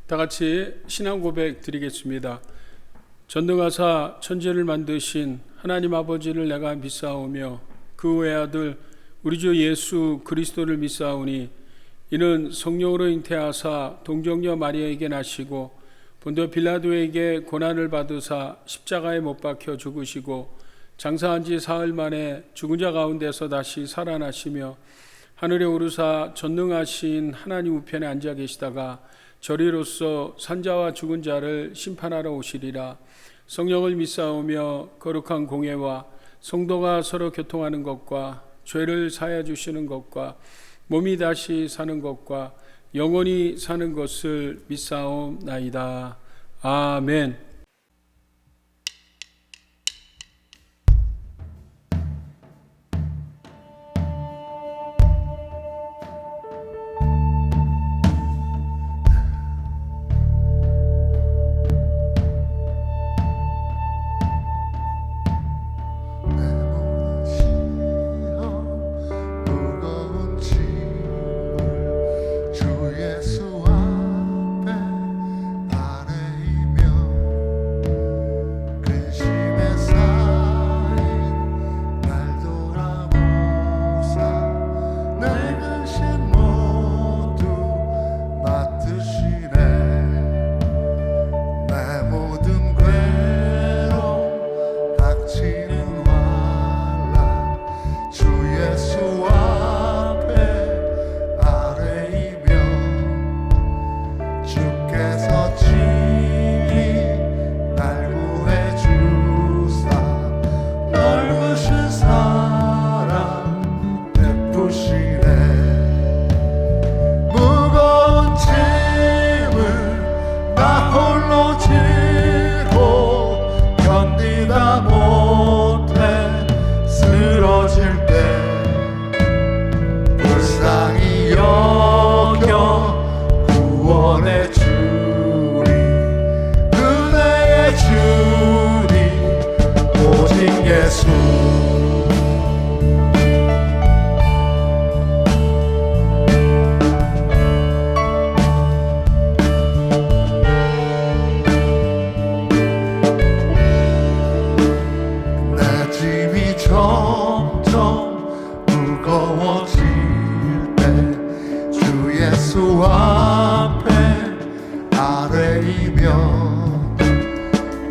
다 같이 신앙 고백 드리겠습니다. 전능하사 천지를 만드신 하나님 아버지를 내가 믿사오며 그 외아들 우리 주 예수 그리스도를 믿사오니 이는 성령으로 잉태하사 동정녀 마리아에게 나시고 본도 빌라도에게 고난을 받으사 십자가에 못 박혀 죽으시고 장사한 지 사흘 만에 죽은 자 가운데서 다시 살아나시며 하늘에 오르사 전능하신 하나님 우편에 앉아 계시다가 저리로서 산자와 죽은 자를 심판하러 오시리라. 성령을 믿사오며 거룩한 공회와 성도가 서로 교통하는 것과 죄를 사하여 주시는 것과 몸이 다시 사는 것과 영원히 사는 것을 믿사옵나이다. 아멘.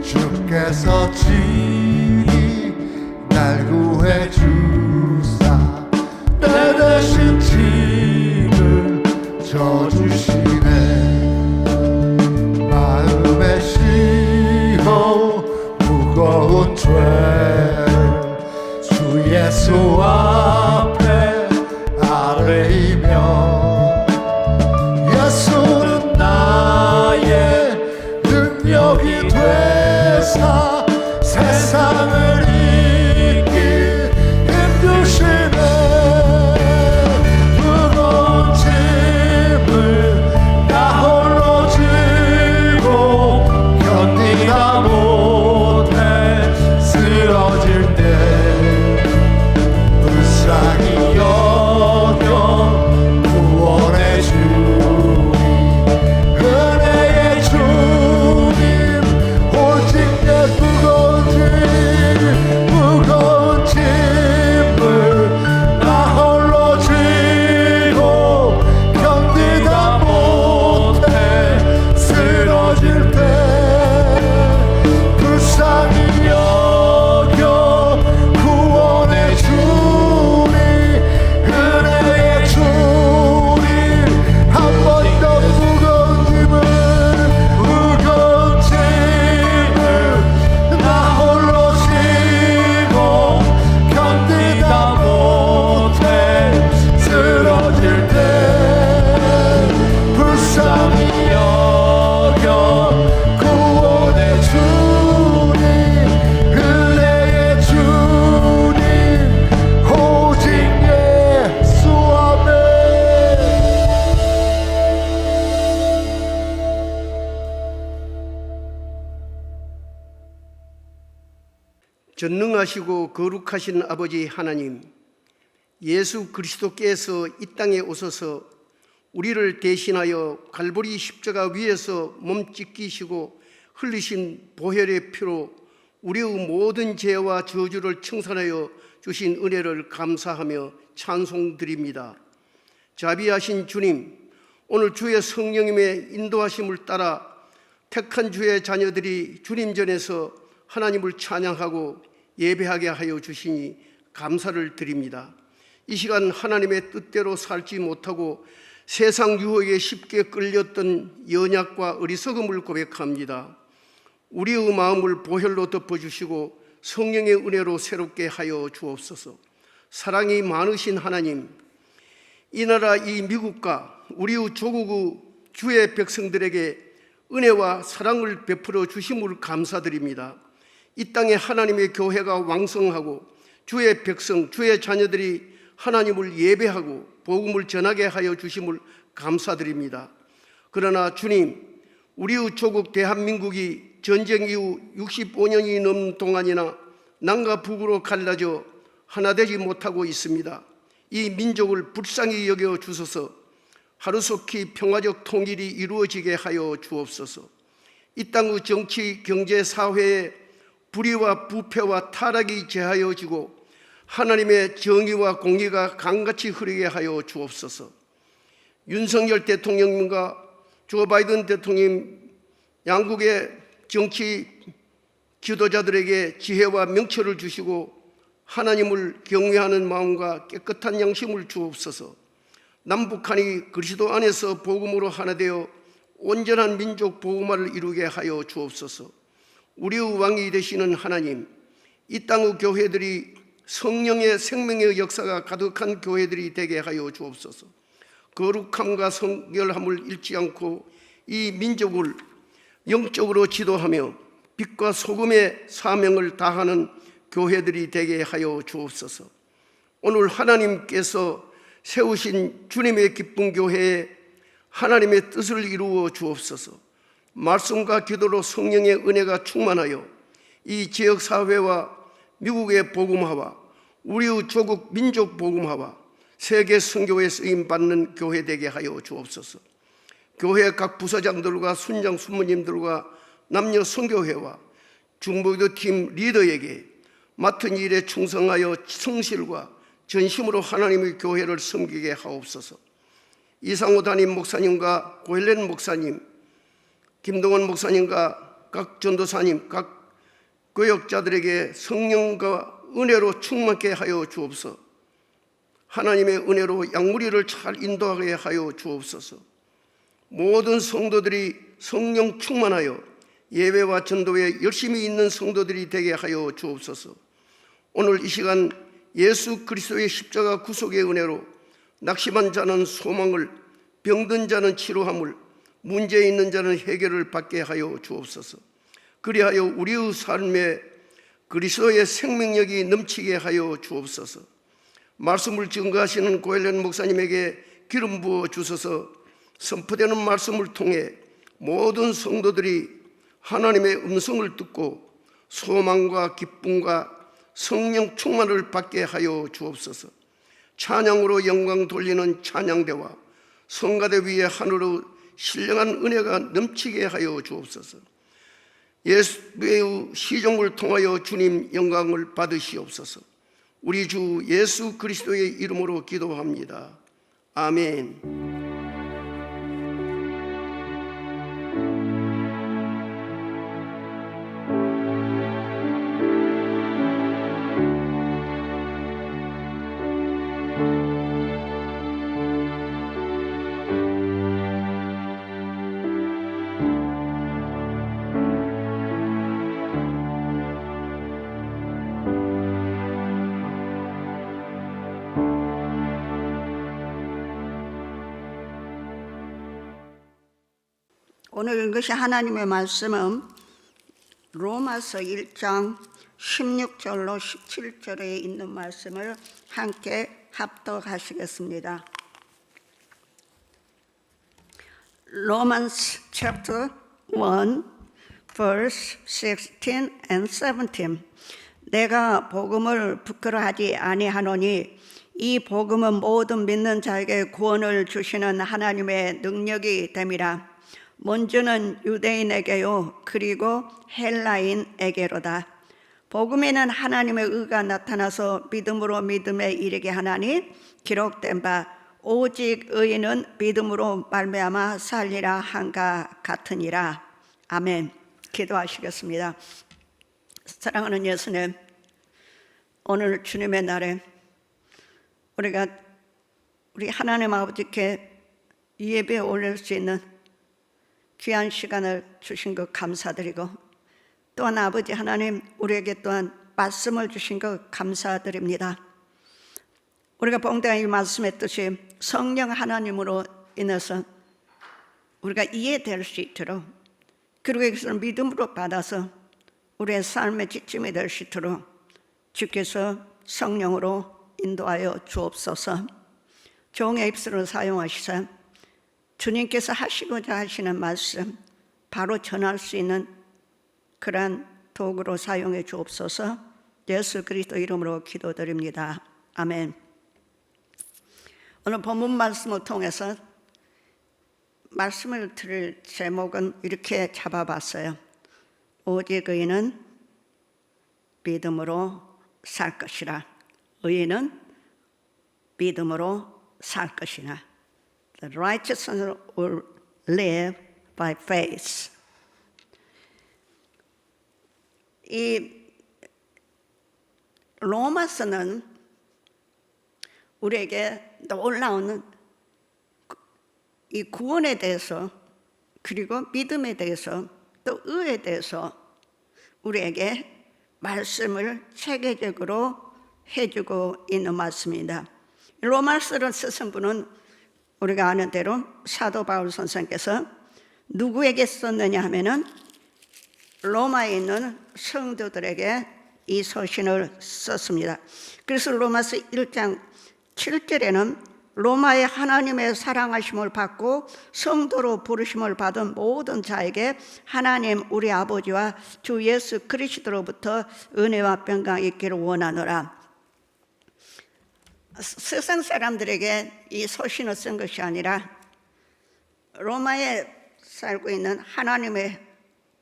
주께서 친히 날 구해 주사 내 대신 짐을 져주시네. 마음에 씌워 무거운 죄를 주 예수 앞에 아뢰이며 예수는 나의 능력이 되사 세상을 이길 힘주시네. 무거운 짐을 나 홀로 지고 견디다 못해 쓰러질 때 불쌍히 여겨 구원해 주니 은혜의 주님 오직 내 무거운 짐을 나 홀로 지고 견디다 못해 쓰러질 때 불쌍히 여겨 구원해 주니 은혜의 주님 한 번 더 무거운 짐을 나 홀로 지고 견디다 못해 쓰러질 때 불쌍히 여겨 구원해 주니 은혜의 주님 오직 예수. 아멘. 전능하시고 거룩하신 아버지 하나님, 예수 그리스도께서 이 땅에 오셔서 우리를 대신하여 갈보리 십자가 위에서 몸 찢기시고 흘리신 보혈의 피로 우리의 모든 죄와 저주를 청산하여 주신 은혜를 감사하며 찬송드립니다. 자비하신 주님, 오늘 주의 성령님의 인도하심을 따라 택한 주의 자녀들이 주님 전에서 하나님을 찬양하고 예배하게 하여 주시니 감사를 드립니다. 이 시간 하나님의 뜻대로 살지 못하고 세상 유혹에 쉽게 끌렸던 연약과 어리석음을 고백합니다. 우리의 마음을 보혈로 덮어주시고 성령의 은혜로 새롭게 하여 주옵소서. 사랑이 많으신 하나님, 이 나라 이 미국과 우리의 조국의 주의 백성들에게 은혜와 사랑을 베풀어 주심을 감사드립니다. 이 땅에 하나님의 교회가 왕성하고 주의 백성, 주의 자녀들이 하나님을 예배하고 복음을 전하게 하여 주심을 감사드립니다. 그러나 주님, 우리의 조국 대한민국이 전쟁 이후 65년이 넘는 동안이나 남과 북으로 갈라져 하나 되지 못하고 있습니다. 이 민족을 불쌍히 여겨 주소서. 하루속히 평화적 통일이 이루어지게 하여 주옵소서. 이 땅의 정치, 경제, 사회에 불의와 부패와 타락이 제하여지고 하나님의 정의와 공의가 강같이 흐르게 하여 주옵소서. 윤석열 대통령님과 조 바이든 대통령, 양국의 정치 지도자들에게 지혜와 명철을 주시고 하나님을 경외하는 마음과 깨끗한 양심을 주옵소서. 남북한이 그리스도 안에서 복음으로 하나 되어 온전한 민족 복음화를 이루게 하여 주옵소서. 우리의 왕이 되시는 하나님, 이 땅의 교회들이 성령의 생명의 역사가 가득한 교회들이 되게 하여 주옵소서. 거룩함과 성결함을 잃지 않고 이 민족을 영적으로 지도하며 빛과 소금의 사명을 다하는 교회들이 되게 하여 주옵소서. 오늘 하나님께서 세우신 주님의 기쁜 교회에 하나님의 뜻을 이루어 주옵소서. 말씀과 기도로 성령의 은혜가 충만하여 이 지역사회와 미국의 복음화와 우리의 조국 민족 복음화와 세계 선교에 쓰임받는 교회 되게 하여 주옵소서. 교회 각 부서장들과 순장 순무님들과 남녀 선교회와 중보기도팀 리더에게 맡은 일에 충성하여 성실과 전심으로 하나님의 교회를 섬기게 하옵소서. 이상호 담임 목사님과 고헬렌 목사님, 김동원 목사님과 각 전도사님, 각 교역자들에게 성령과 은혜로 충만케 하여 주옵소서. 하나님의 은혜로 양무리를 잘 인도하게 하여 주옵소서. 모든 성도들이 성령 충만하여 예배와 전도에 열심히 있는 성도들이 되게 하여 주옵소서. 오늘 이 시간 예수 그리스도의 십자가 구속의 은혜로 낙심한 자는 소망을, 병든 자는 치료함을, 문제 있는 자는 해결을 받게 하여 주옵소서. 그리하여 우리의 삶에 그리스도의 생명력이 넘치게 하여 주옵소서. 말씀을 증거하시는 고헬렌 목사님에게 기름 부어 주소서. 선포되는 말씀을 통해 모든 성도들이 하나님의 음성을 듣고 소망과 기쁨과 성령 충만을 받게 하여 주옵소서. 찬양으로 영광 돌리는 찬양대와 성가대 위에 하늘의 신령한 은혜가 넘치게 하여 주옵소서. 예수의 시종을 통하여 주님 영광을 받으시옵소서. 우리 주 예수 그리스도의 이름으로 기도합니다. 아멘. 오늘 읽으신 하나님의 말씀은 로마서 1장 16절로 17절에 있는 말씀을 함께 합독하시겠습니다. Romans chapter 1 verse 16 and 17. 내가 복음을 부끄러워하지 아니하노니 이 복음은 모든 믿는 자에게 구원을 주시는 하나님의 능력이 됨이라. 먼저는 유대인에게요 그리고 헬라인에게로다. 복음에는 하나님의 의가 나타나서 믿음으로 믿음에 이르게 하나니 기록된 바 오직 의인은 믿음으로 말미암아 살리라 한가 같으니라. 아멘. 기도하시겠습니다. 사랑하는 예수님, 오늘 주님의 날에 우리가 우리 하나님 아버지께 예배 올릴 수 있는 귀한 시간을 주신 것 감사드리고, 또한 아버지 하나님 우리에게 또한 말씀을 주신 것 감사드립니다. 우리가 본당에 말씀했듯이 성령 하나님으로 인해서 우리가 이해될 수 있도록, 그리고 이것을 믿음으로 받아서 우리의 삶의 지침이 될 수 있도록 주께서 성령으로 인도하여 주옵소서. 종의 입술을 사용하시사 주님께서 하시고자 하시는 말씀 바로 전할 수 있는 그러한 도구로 사용해 주옵소서. 예수 그리스도 이름으로 기도드립니다. 아멘. 오늘 본문 말씀을 통해서 말씀을 드릴 제목은 이렇게 잡아봤어요. 오직 의인은 믿음으로 살 것이라. 의인은 믿음으로 살 것이라. The righteous will live by faith. 이 로마서는 우리에게 놀라운 이 구원에 대해서, 그리고 믿음에 대해서, 또 의에 대해서 우리에게 말씀을 체계적으로 해주고 있는 말씀입니다. 로마서를 쓰신 분은 우리가 아는 대로 사도 바울 선생께서 누구에게 썼느냐 하면은 로마에 있는 성도들에게 이 서신을 썼습니다. 그래서 로마서 1장 7절에는 로마의 하나님의 사랑하심을 받고 성도로 부르심을 받은 모든 자에게 하나님 우리 아버지와 주 예수 그리스도로부터 은혜와 평강이 있기를 원하노라. 세상 사람들에게 이 서신을 쓴 것이 아니라 로마에 살고 있는 하나님의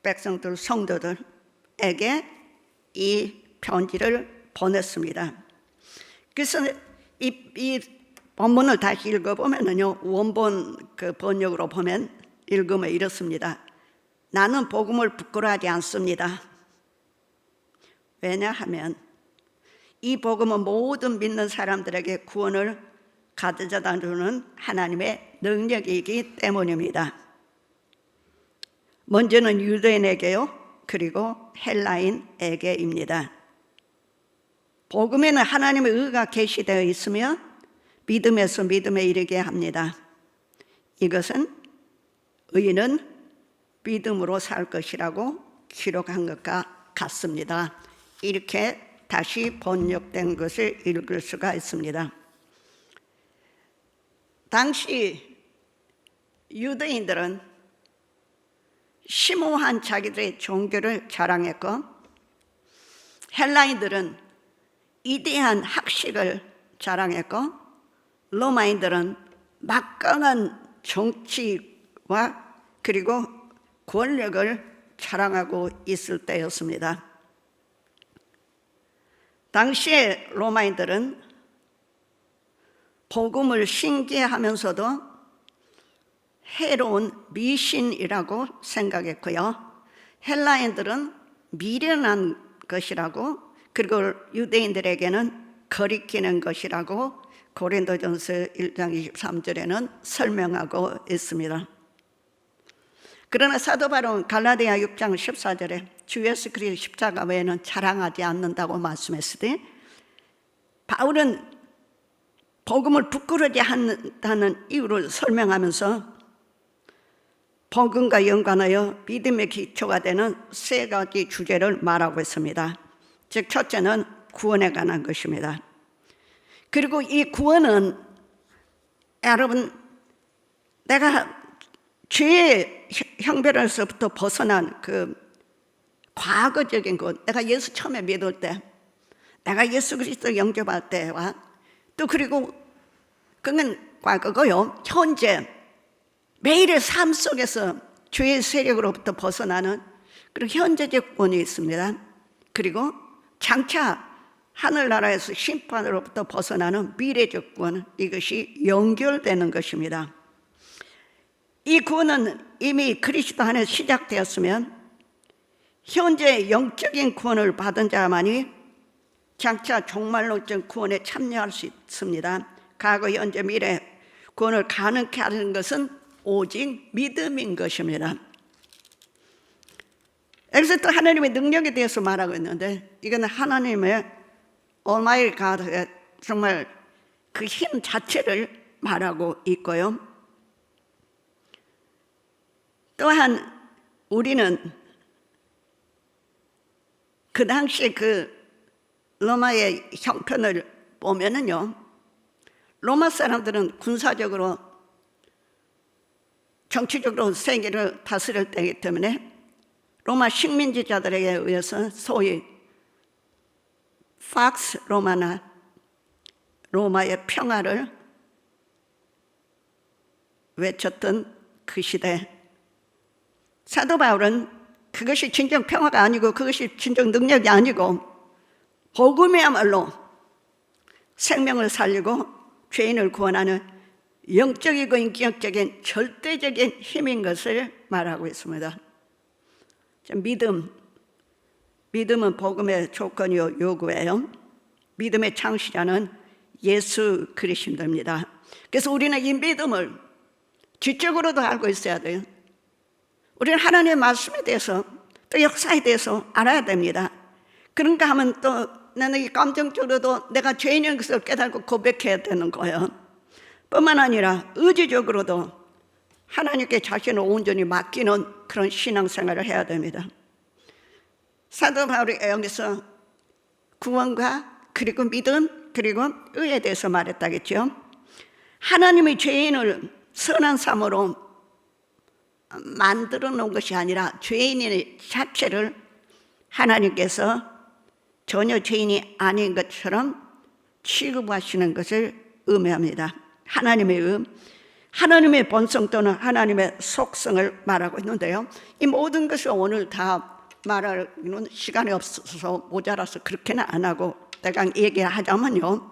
백성들, 성도들에게 이 편지를 보냈습니다. 그래서 이 본문을 다시 읽어보면요, 원본 그 번역으로 보면 읽으면 이렇습니다. 나는 복음을 부끄러워하지 않습니다. 왜냐하면 이 복음은 모든 믿는 사람들에게 구원을 가져다 주는 하나님의 능력이기 때문입니다. 먼저는 유대인에게요, 그리고 헬라인에게입니다. 복음에는 하나님의 의가 계시되어 있으며 믿음에서 믿음에 이르게 합니다. 이것은 의인은 믿음으로 살 것이라고 기록한 것과 같습니다. 이렇게 다시 번역된 것을 읽을 수가 있습니다. 당시 유대인들은 심오한 자기들의 종교를 자랑했고, 헬라인들은 위대한 학식을 자랑했고, 로마인들은 막강한 정치와 그리고 권력을 자랑하고 있을 때였습니다. 당시에 로마인들은 복음을 신기해하면서도 해로운 미신이라고 생각했고요, 헬라인들은 미련한 것이라고, 그리고 유대인들에게는 거리끼는 것이라고 고린도전서 1장 23절에는 설명하고 있습니다. 그러나 사도 바울은 갈라디아 6장 14절에 주 예수 그리스도 십자가 외에는 자랑하지 않는다고 말씀했으니, 바울은 복음을 부끄러워하지 않는다는 이유를 설명하면서 복음과 연관하여 믿음의 기초가 되는 세 가지 주제를 말하고 있습니다. 즉, 첫째는 구원에 관한 것입니다. 그리고 이 구원은, 여러분, 내가 죄의 형벌에서부터 벗어난 그 과거적인 것, 내가 예수 처음에 믿을 때, 내가 예수 그리스도 영접할 때와 또 그리고 그건 과거고요. 현재 매일의 삶 속에서 죄의 세력으로부터 벗어나는 그런 현재적 구원이 있습니다. 그리고 장차 하늘나라에서 심판으로부터 벗어나는 미래적 구원, 이것이 연결되는 것입니다. 이 구원은 이미 그리스도 안에 시작되었으면 현재 영적인 구원을 받은 자만이 장차 종말론적 구원에 참여할 수 있습니다. 과거, 현재, 미래 구원을 가능케 하는 것은 오직 믿음인 것입니다. 여기서 또 하나님의 능력에 대해서 말하고 있는데, 이건 하나님의 Almighty God의 정말 그 힘 자체를 말하고 있고요. 또한 우리는 그 당시 그 로마의 형편을 보면은요, 로마 사람들은 군사적으로 정치적으로 세계를 다스릴 때이기 때문에 로마 식민지자들에게 의해서 소위 팍스 로마나 로마의 평화를 외쳤던 그 시대, 사도 바울은 그것이 진정 평화가 아니고 그것이 진정 능력이 아니고 복음이야말로 생명을 살리고 죄인을 구원하는 영적이고 인격적인 절대적인 힘인 것을 말하고 있습니다. 믿음은 복음의 조건이요 요구예요. 믿음의 창시자는 예수 그리스도입니다. 그래서 우리는 이 믿음을 지적으로도 알고 있어야 돼요. 우리는 하나님의 말씀에 대해서 또 역사에 대해서 알아야 됩니다. 그런가 하면 또 나는 이 감정적으로도 내가 죄인인 것을 깨닫고 고백해야 되는 거예요. 뿐만 아니라 의지적으로도 하나님께 자신을 온전히 맡기는 그런 신앙생활을 해야 됩니다. 사도 바울이 여기서 구원과 그리고 믿음 그리고 의에 대해서 말했다겠죠. 하나님이 죄인을 선한 삶으로 만들어 놓은 것이 아니라 죄인의 자체를 하나님께서 전혀 죄인이 아닌 것처럼 취급하시는 것을 의미합니다. 하나님의 본성 또는 하나님의 속성을 말하고 있는데요. 이 모든 것을 오늘 다 말하기는 시간이 없어서 모자라서 그렇게는 안 하고 대강 얘기하자면요,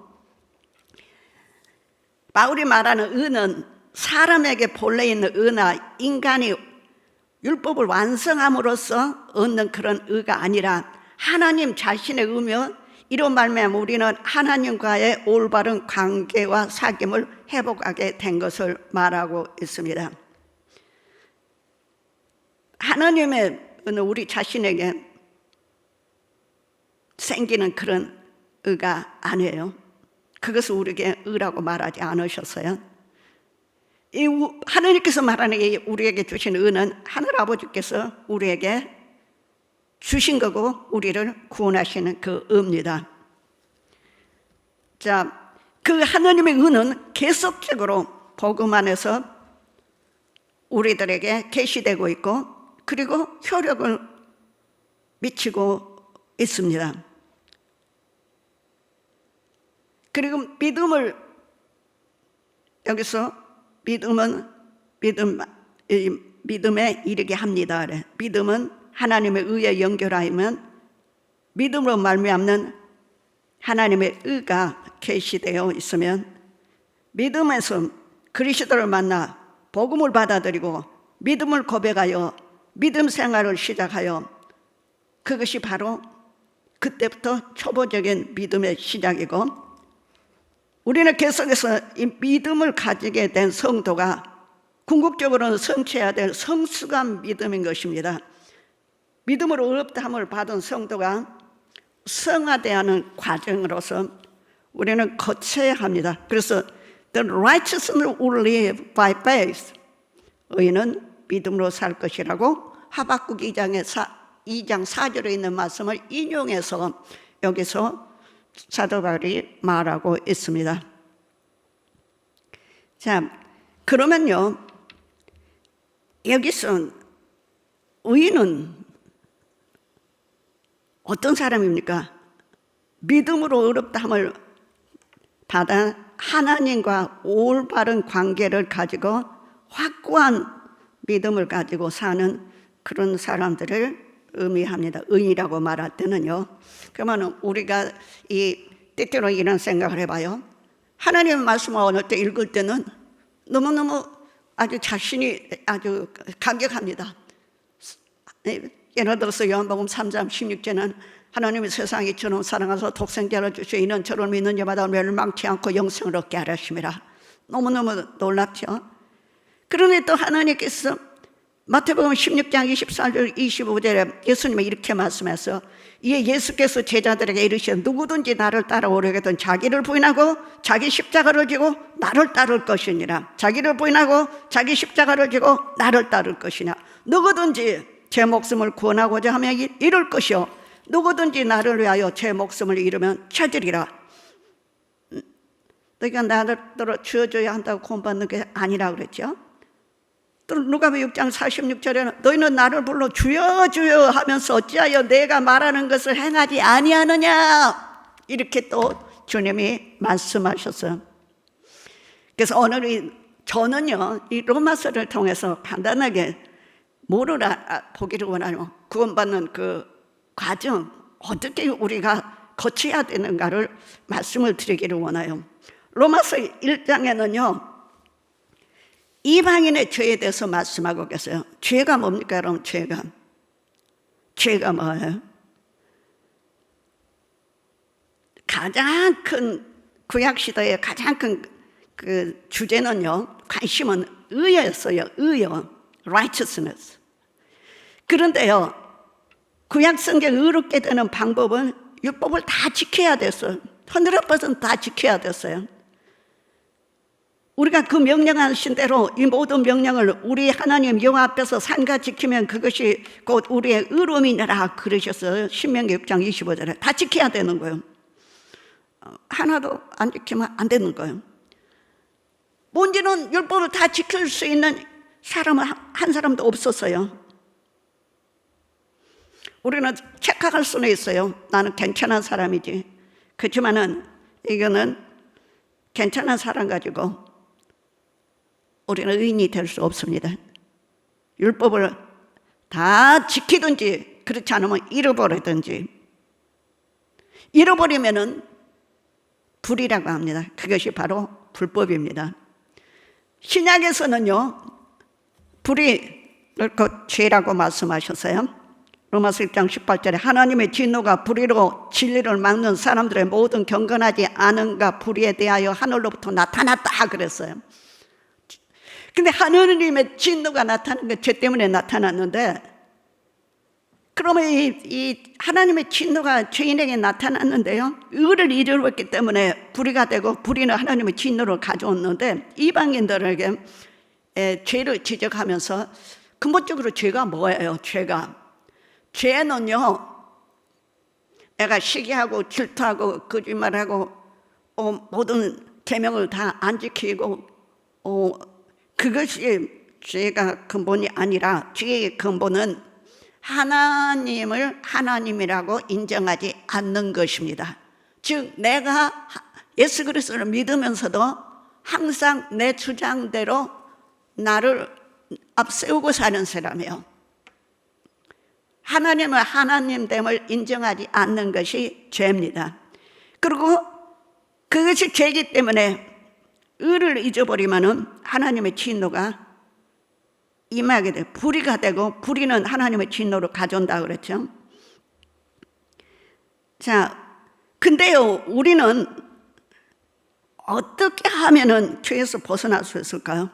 바울이 말하는 의는 사람에게 본래 있는 의나 인간이 율법을 완성함으로써 얻는 그런 의가 아니라 하나님 자신의 의며, 이로 말미암아 우리는 하나님과의 올바른 관계와 사귐을 회복하게 된 것을 말하고 있습니다. 하나님의 의는 우리 자신에게 생기는 그런 의가 아니에요. 그것을 우리에게 의라고 말하지 않으셨어요. 이 하나님께서 말하는 이 우리에게 주신 의는 하늘아버지께서 우리에게 주신 거고 우리를 구원하시는 그 의입니다. 자, 그 하나님의 의는 계속적으로 복음 안에서 우리들에게 계시되고 있고 그리고 효력을 미치고 있습니다. 그리고 여기서 믿음에 이르게 합니다. 믿음은 하나님의 의에 연결하면 믿음으로 말미암는 하나님의 의가 계시되어 있으면 믿음에서 그리스도를 만나 복음을 받아들이고 믿음을 고백하여 믿음 생활을 시작하여 그것이 바로 그때부터 초보적인 믿음의 시작이고, 우리는 계속해서 이 믿음을 가지게 된 성도가 궁극적으로는 성취해야 될 성숙한 믿음인 것입니다. 믿음으로 의롭다함을 받은 성도가 성화되어가는 과정으로서 우리는 거쳐야 합니다. 그래서 The righteous will live by faith. 의인은 믿음으로 살 것이라고 하박국 2장 4절에 있는 말씀을 인용해서 여기서 사도 바울이 말하고 있습니다. 자, 그러면요, 여기서 의인은 어떤 사람입니까? 믿음으로 의롭다함을 받아 하나님과 올바른 관계를 가지고 확고한 믿음을 가지고 사는 그런 사람들을 의미합니다. 의인이라고 말할 때는요. 그러면 우리가 때때로 이런 생각을 해봐요. 하나님의 말씀을 어느 때 읽을 때는 너무너무 아주 자신이 아주 감격합니다. 예를 들어서 요한복음 3장 16절은 하나님이 세상이 이처럼 사랑하사 독생자를 주시어 이는 저를 믿는 자마다 멸망치 않고 영생을 얻게 하려심이라. 너무너무 놀랍죠. 그런데 또 하나님께서 마태복음 16장 24절 25절에 예수님이 이렇게 말씀해서 이에 예수께서 제자들에게 이르시되 누구든지 나를 따라오려거든 자기를 부인하고 자기 십자가를 지고 나를 따를 것이니라. 자기를 부인하고 자기 십자가를 지고 나를 따를 것이냐. 누구든지 제 목숨을 구원하고자 하면 잃을 것이요 누구든지 나를 위하여 제 목숨을 잃으면 찾으리라. 너희가 나를 주어줘야 한다고 구원받는 게 아니라 그랬죠. 또 누가복음 6장 46절에는 너희는 나를 불러 주여 주여 하면서 어찌하여 내가 말하는 것을 행하지 아니하느냐 이렇게 또 주님이 말씀하셨어요. 그래서 오늘 저는요 이 로마서를 통해서 간단하게 뭐를 보기를 원하요. 구원받는 그 과정 어떻게 우리가 거쳐야 되는가를 말씀을 드리기를 원해요. 로마서 1장에는요 이방인의 죄에 대해서 말씀하고 계세요. 죄가 뭡니까 여러분? 죄가 뭐예요? 가장 큰 구약시대의 가장 큰 그 주제는요 관심은 의였어요. 의요, righteousness. 그런데요 구약성경 의롭게 되는 방법은 율법을 다 지켜야 됐어요. 100% 다 지켜야 됐어요. 우리가 그 명령하신 대로 이 모든 명령을 우리 하나님 여호와 앞에서 삼가 지키면 그것이 곧 우리의 의로움이니라 그러셨어요. 신명기 6장 25절에 다 지켜야 되는 거예요. 하나도 안 지키면 안 되는 거예요. 뭔지는 율법을 다 지킬 수 있는 사람은 한 사람도 없었어요. 우리는 착각할 수는 있어요. 나는 괜찮은 사람이지. 그렇지만은 이거는 괜찮은 사람 가지고 우리는 의인이 될 수 없습니다. 율법을 다 지키든지 그렇지 않으면 잃어버리든지. 잃어버리면은 불이라고 합니다. 그것이 바로 불법입니다. 신약에서는요 불이 그 죄라고 말씀하셨어요. 로마서 1장 18절에 하나님의 진노가 불의로 진리를 막는 사람들의 모든 경건하지 않은가 불의에 대하여 하늘로부터 나타났다 그랬어요. 근데 하느님의 진노가 나타나는 게 죄 때문에 나타났는데 그러면 이 하나님의 진노가 죄인에게 나타났는데요 의를 잃어버렸기 때문에 불의가 되고 불의는 하나님의 진노를 가져왔는데 이방인들에게 죄를 지적하면서 근본적으로 죄가 뭐예요? 죄는요 애가 시기하고 질투하고 거짓말하고 모든 계명을 다 안 지키고 그것이 죄가 근본이 아니라 죄의 근본은 하나님을 하나님이라고 인정하지 않는 것입니다. 즉 내가 예수 그리스도를 믿으면서도 항상 내 주장대로 나를 앞세우고 사는 사람이에요. 하나님을 하나님됨을 인정하지 않는 것이 죄입니다. 그리고 그것이 죄이기 때문에 의를 잊어버리면은 하나님의 진노가 임하게 돼 불의가 되고 불의는 하나님의 진노를 가져온다 그랬죠. 자, 근데요 우리는 어떻게 하면은 죄에서 벗어날 수 있을까요?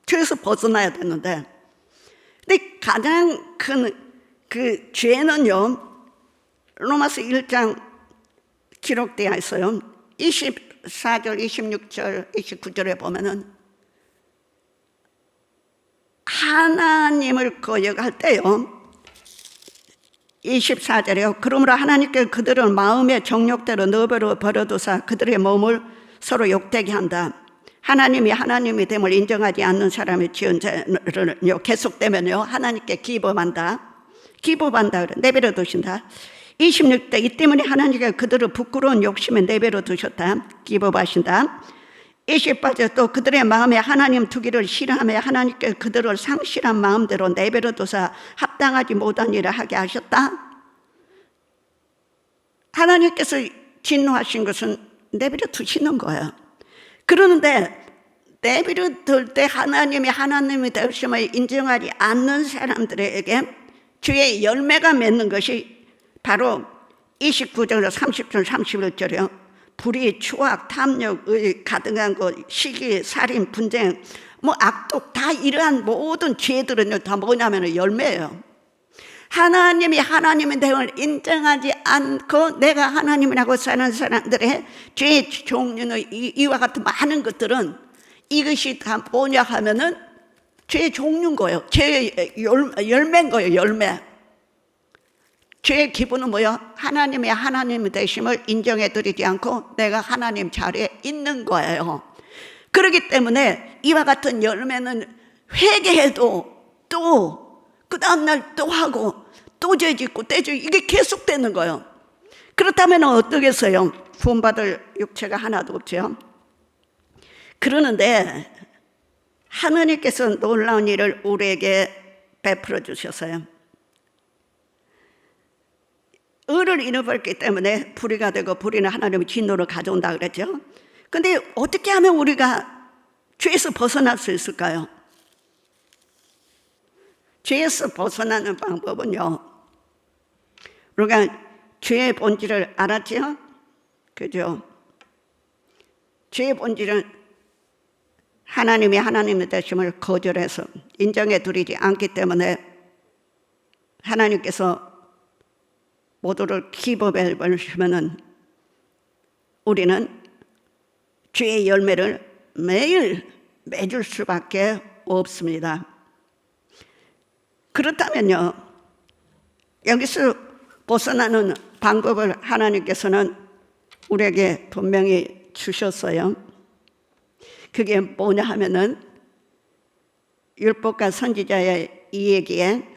죄에서 벗어나야 되는데, 근데 가장 큰 그 죄는요 로마서 1장 기록되어 있어요. 24절, 26절, 29절에 보면은 하나님을 거역할 때요 24절에요 그러므로 하나님께 그들을 마음의 정욕대로 너버려 버려두사 그들의 몸을 서로 욕되게 한다. 하나님이 하나님이 됨을 인정하지 않는 사람의 지은 죄를 계속되면요 하나님께 기법한다 그래 내버려 두신다. 26대 이 때문에 하나님께서 그들을 부끄러운 욕심에 내버려 두셨다. 기법하신다. 28절 또 그들의 마음에 하나님 두기를 싫어하며 하나님께서 그들을 상실한 마음대로 내버려 두사 합당하지 못한 일을 하게 하셨다. 하나님께서 진노하신 것은 내버려 두시는 거예요. 그러는데 내버려 둘 때 하나님이 되심을 인정하지 않는 사람들에게 주의 열매가 맺는 것이 바로 29절, 30절, 31절이요. 불의, 추악, 탐욕, 의, 가득한 것, 시기, 살인, 분쟁, 악독 다 이러한 모든 죄들은요 다 뭐냐면 열매예요. 하나님이 하나님의 대응을 인정하지 않고 내가 하나님이라고 사는 사람들의 죄의 종류는 이와 같은 많은 것들은 이것이 다 뭐냐 하면은 죄의 종류인 거예요. 죄의 열매인 거예요. 열매. 죄의 기분은 뭐예요? 하나님의 하나님 되심을 인정해드리지 않고 내가 하나님 자리에 있는 거예요. 그렇기 때문에 이와 같은 열매는 회개해도 또 그 다음날 또 하고 또 죄 짓고 이게 계속되는 거예요. 그렇다면 어떻겠어요? 구원받을 육체가 하나도 없죠. 그러는데 하나님께서 놀라운 일을 우리에게 베풀어 주셨어요. 의를 잃어버렸기 때문에 불의가 되고 불의는 하나님의 진노를 가져온다 그랬죠. 근데 어떻게 하면 우리가 죄에서 벗어날 수 있을까요? 죄에서 벗어나는 방법은요, 우리가 죄의 본질을 알았죠? 그죠? 죄의 본질은 하나님이 하나님의 되심을 거절해서 인정해 드리지 않기 때문에 하나님께서 모두를 기법해 버리시면은 우리는 죄의 열매를 매일 맺을 수밖에 없습니다. 그렇다면요, 여기서 벗어나는 방법을 하나님께서는 우리에게 분명히 주셨어요. 그게 뭐냐 하면은 율법과 선지자의 이야기에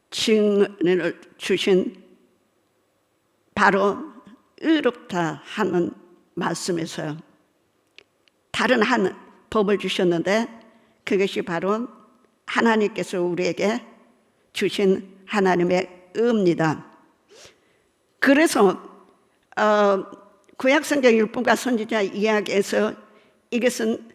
증언을 주신 바로 의롭다 하는 말씀에서요. 다른 한 법을 주셨는데 그것이 바로 하나님께서 우리에게 주신 하나님의 의입니다. 그래서 구약성경 율법과 선지자 이야기에서 이것은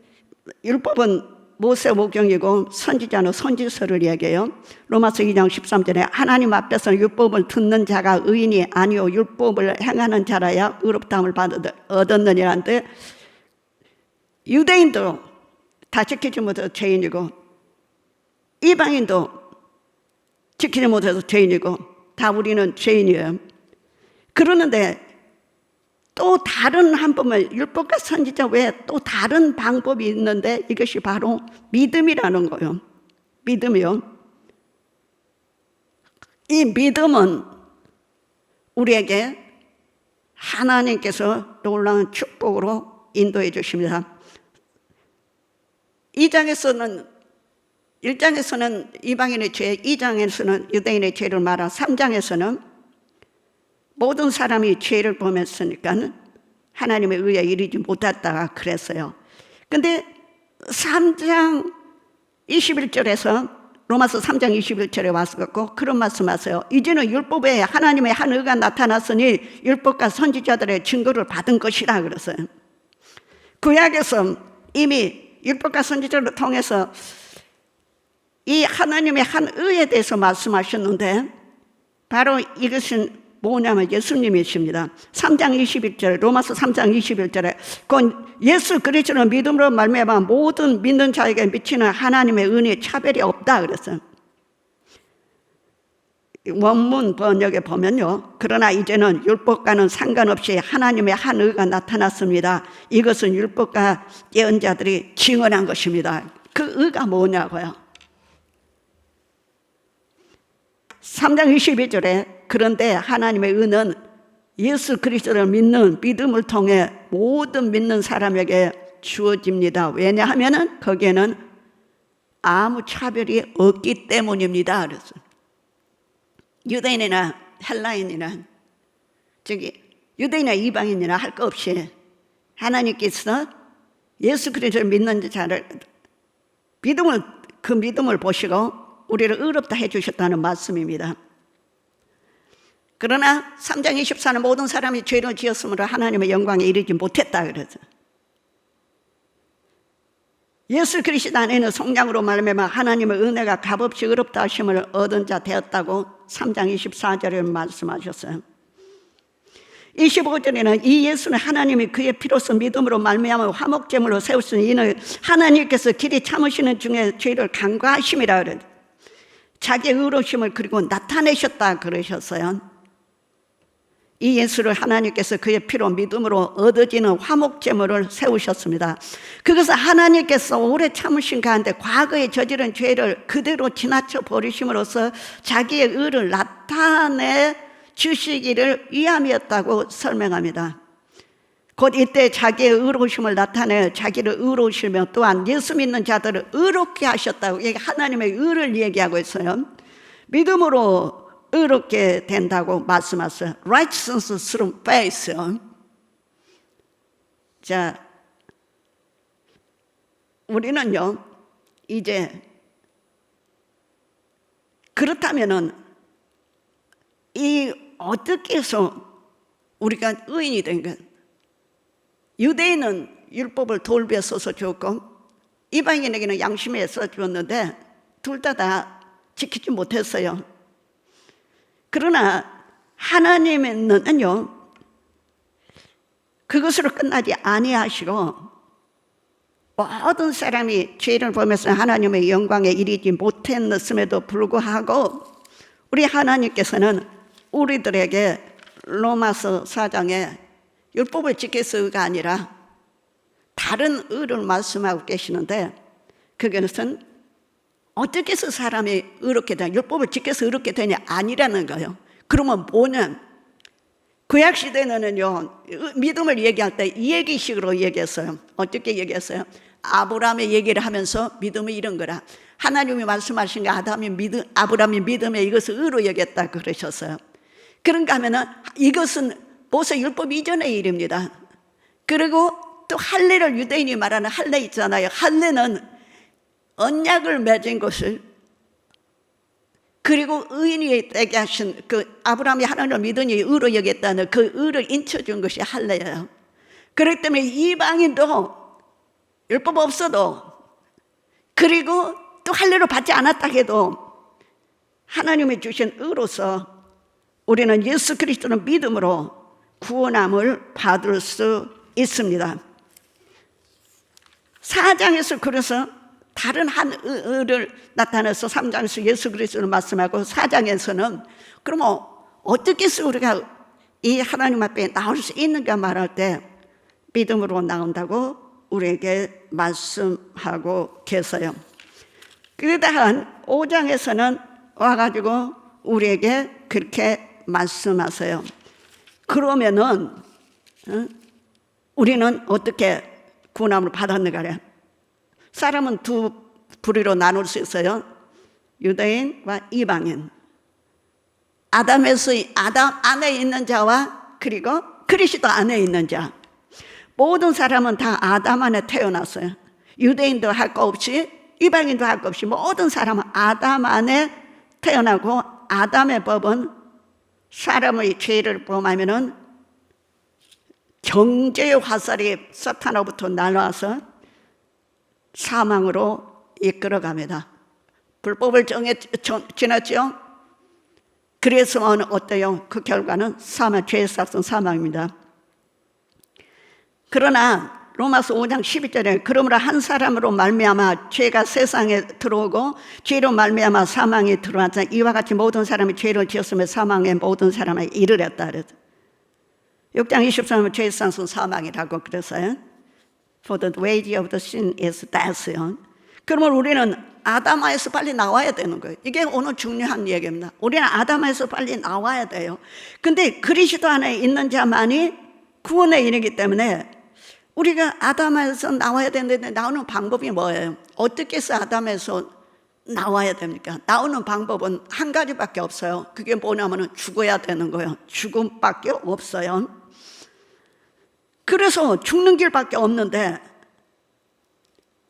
율법은 모세오경이고 선지자는 선지서를 이야기해요. 로마서 2장 13절에 하나님 앞에서 율법을 듣는 자가 의인이 아니요 율법을 행하는 자라야 의롭다함을 얻었느니라는데 유대인도 다 지키지 못해서 죄인이고 이방인도 지키지 못해서 죄인이고 다 우리는 죄인이에요. 그러는데 또 다른 한 번만 율법과 선지자 외에 또 다른 방법이 있는데 이것이 바로 믿음이라는 거예요. 믿음이요. 이 믿음은 우리에게 하나님께서 놀라운 축복으로 인도해 주십니다. 1장에서는 이방인의 죄, 2장에서는 유대인의 죄를 말하, 3장에서는 모든 사람이 죄를 범했으니까 하나님의 의에 이르지 못했다 그랬어요. 근데 3장 21절에서 로마서 3장 21절에 와서 갖고 그런 말씀하세요. 이제는 율법에 하나님의 한 의가 나타났으니 율법과 선지자들의 증거를 받은 것이라 그랬어요. 구약에서 이미 율법과 선지자를 통해서 이 하나님의 한 의에 대해서 말씀하셨는데 바로 이것은 뭐냐면 예수님이십니다. 3장 21절 로마서 3장 21절에 곧 예수 그리스도를 믿음으로 말미암아 모든 믿는 자에게 미치는 하나님의 은혜에 차별이 없다 그랬어요. 원문 번역에 보면요, 그러나 이제는 율법과는 상관없이 하나님의 한 의가 나타났습니다. 이것은 율법과 예언자들이 증언한 것입니다. 그 의가 뭐냐고요? 3장 22절에 그런데 하나님의 의는 예수 그리스도를 믿는 믿음을 통해 모든 믿는 사람에게 주어집니다. 왜냐하면 거기에는 아무 차별이 없기 때문입니다. 그랬어요. 유대인이나 헬라인이나 유대인이나 이방인이나 할 거 없이 하나님께서 예수 그리스도를 믿는 자를 그 믿음을 보시고 우리를 의롭다 해주셨다는 말씀입니다. 그러나 3장 24는 모든 사람이 죄를 지었으므로 하나님의 영광에 이르지 못했다 그러죠. 예수 그리스도 안에는 성령으로 말미암아 하나님의 은혜가 값없이 의롭다 하심을 얻은 자 되었다고 3장 24절에 말씀하셨어요. 25절에는 이 예수는 하나님이 그의 피로써 믿음으로 말미암아 화목제물로 세우시니 이는 하나님께서 길이 참으시는 중에 죄를 간과하심이라 그래요. 자기의 의로우심을 그리고 나타내셨다 그러셨어요. 이 예수를 하나님께서 그의 피로 믿음으로 얻어지는 화목제물을 세우셨습니다. 그것은 하나님께서 오래 참으신 가운데 과거에 저지른 죄를 그대로 지나쳐 버리심으로써 자기의 의를 나타내 주시기를 위함이었다고 설명합니다. 곧 이때 자기의 의로우심을 나타내 자기를 의로우시며 또한 예수 믿는 자들을 의롭게 하셨다고, 이게 하나님의 의를 얘기하고 있어요. 믿음으로 의롭게 된다고 말씀하셨어요. Righteousness through faith. 자, 우리는요 이제 그렇다면은 이 어떻게 해서 우리가 의인이 된 것? 유대인은 율법을 돌비에 써서 줬고 이방인에게는 양심에 써 주었는데 둘 다 지키지 못했어요. 그러나 하나님은요 그것으로 끝나지 아니하시고 모든 사람이 죄를 범해서 하나님의 영광에 이르지 못했음에도 불구하고 우리 하나님께서는 우리들에게 로마서 4장에 율법을 지켜서 의가 아니라 다른 의를 말씀하고 계시는데, 그것은 어떻게 해서 사람이 의롭게 되냐, 율법을 지켜서 의롭게 되냐 아니라는 거예요. 그러면 뭐냐, 구약시대는요 믿음을 얘기할 때 이 얘기식으로 얘기했어요. 어떻게 얘기했어요? 아브라함의 얘기를 하면서 믿음이 이런 거라, 하나님이 말씀하신 게 아브라함이 믿음에 이것을 의로 여겼다 그러셨어요. 그런가 하면은 이것은 모세 율법 이전의 일입니다. 그리고 또 할례를 유대인이 말하는 할례 있잖아요. 할례는 언약을 맺은 것을, 그리고 의인이 되게 하신 그 아브라함이 하나님을 믿으니 의로 여겼다는 그 의를 인쳐준 것이 할례예요. 그렇기 때문에 이방인도 율법 없어도, 그리고 또 할례로 받지 않았다 해도 하나님이 주신 의로서 우리는 예수 그리스도를 믿음으로 구원함을 받을 수 있습니다. 4장에서 그래서 다른 한 의를 나타내서 3장에서 예수 그리스도를 말씀하고 4장에서는 그러면 어떻게 해서 우리가 이 하나님 앞에 나올 수 있는가 말할 때 믿음으로 나온다고 우리에게 말씀하고 계세요. 그러다가 5장에서는 와가지고 우리에게 그렇게 말씀하세요. 그러면은 우리는 어떻게 구원함을 받았는가 그래? 사람은 두 부류로 나눌 수 있어요. 유대인과 이방인. 아담 안에 있는 자와 그리고 그리스도 안에 있는 자. 모든 사람은 다 아담 안에 태어났어요. 유대인도 할 거 없이 이방인도 할 거 없이 모든 사람은 아담 안에 태어나고, 아담의 법은 사람의 죄를 범하면은 정죄의 화살이 사탄으로부터 날아와서 사망으로 이끌어갑니다. 불법을 지났죠. 그래서 어때요? 그 결과는 사망, 죄의 삭은 사망입니다. 그러나 로마서 5장 12절에 그러므로 한 사람으로 말미암아 죄가 세상에 들어오고 죄로 말미암아 사망이 들어왔다. 이와 같이 모든 사람이 죄를 지었으며 사망에 모든 사람에 이르렀다. 6장 23절은 죄의 삭은 사망이라고 그랬어요. For the wage of the sin is death. 그러면 우리는 아담아에서 빨리 나와야 되는 거예요. 이게 오늘 중요한 얘기입니다. 우리는 아담아에서 빨리 나와야 돼요. 근데 그리스도 안에 있는 자만이 구원에 이르기 때문에 우리가 아담에서 나와야 되는데 나오는 방법이 뭐예요? 어떻게 해서 아담에서 나와야 됩니까? 나오는 방법은 한 가지밖에 없어요. 그게 뭐냐면 죽어야 되는 거예요. 죽음밖에 없어요. 그래서 죽는 길밖에 없는데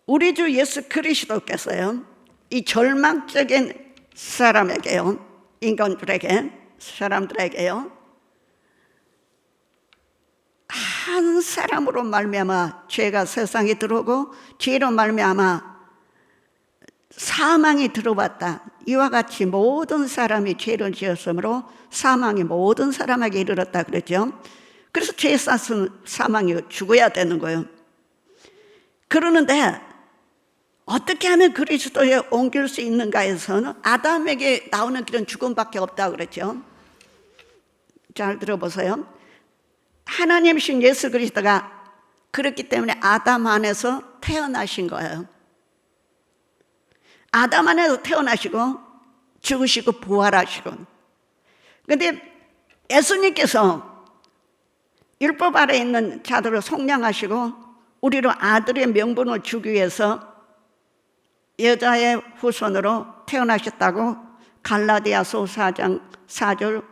우리 주 예수 그리스도께서요, 이 절망적인 사람에게요, 인간들에게, 사람들에게요, 한 사람으로 말미암아 죄가 세상에 들어오고 죄로 말미암아 사망이 들어왔다. 이와 같이 모든 사람이 죄를 지었으므로 사망이 모든 사람에게 이르렀다 그랬죠. 그래서 죄에 싸서 사망이 죽어야 되는 거예요. 그러는데 어떻게 하면 그리스도에 옮길 수 있는가에서는 아담에게 나오는 길은 죽음밖에 없다 그랬죠. 잘 들어보세요. 하나님이신 예수 그리스도가 그렇기 때문에 아담 안에서 태어나신 거예요. 아담 안에서 태어나시고 죽으시고 부활하시고. 그런데 예수님께서 율법 아래에 있는 자들을 속량하시고 우리로 아들의 명분을 주기 위해서 여자의 후손으로 태어나셨다고 갈라디아서 4장 4절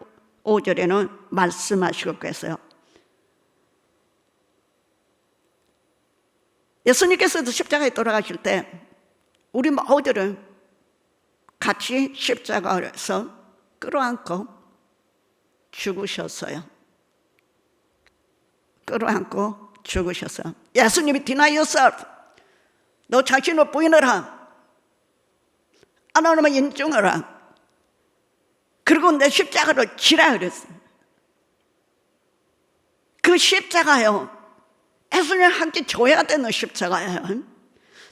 5절에는 말씀하시고 그랬어요. 예수님께서도 십자가에 돌아가실 때 우리 모두를 같이 십자가에서 끌어안고 죽으셨어요. 끌어안고 죽으셨어요. 예수님이 deny yourself, 너 자신을 부인하라, 하나님을 인정하라, 그리고 내 십자가를 지라 그랬어요. 그 십자가요, 예수님과 함께 줘야 되는 십자가예요.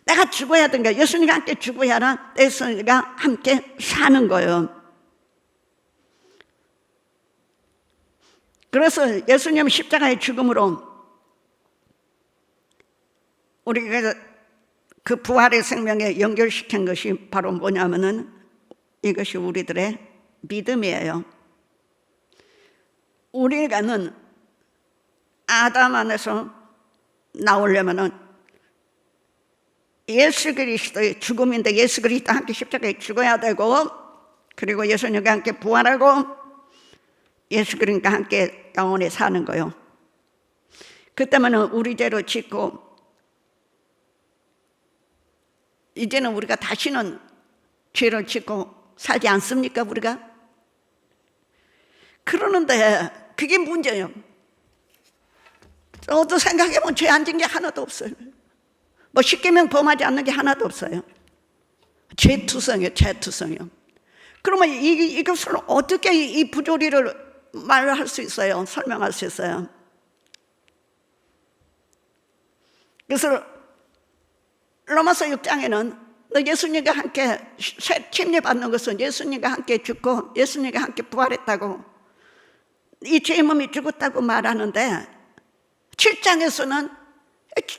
내가 죽어야 되니까 예수님과 함께 죽어야라 예수님과 함께 사는 거예요. 그래서 예수님 십자가의 죽음으로 우리가 그 부활의 생명에 연결시킨 것이 바로 뭐냐면은 이것이 우리들의 믿음이에요. 우리가는 아담 안에서 나오려면은 예수 그리스도의 죽음인데 예수 그리스도와 함께 십자가에 죽어야 되고, 그리고 예수님과 함께 부활하고 예수 그리스도와 함께 영원히 사는 거예요. 그때면은 우리 죄를 짓고 이제는 우리가 다시는 죄를 짓고 살지 않습니까? 우리가 그러는데 그게 문제예요. 저도 생각해보면 죄 안 진 게 하나도 없어요. 뭐 십계명 범하지 않는 게 하나도 없어요. 죄투성이요, 죄투성이요. 그러면 이것을 어떻게 이 부조리를 말할 수 있어요? 설명할 수 있어요? 그래서 로마서 6장에는 너 예수님과 함께 침례받는 것은 예수님과 함께 죽고 예수님과 함께 부활했다고, 이 죄의 몸이 죽었다고 말하는데 7장에서는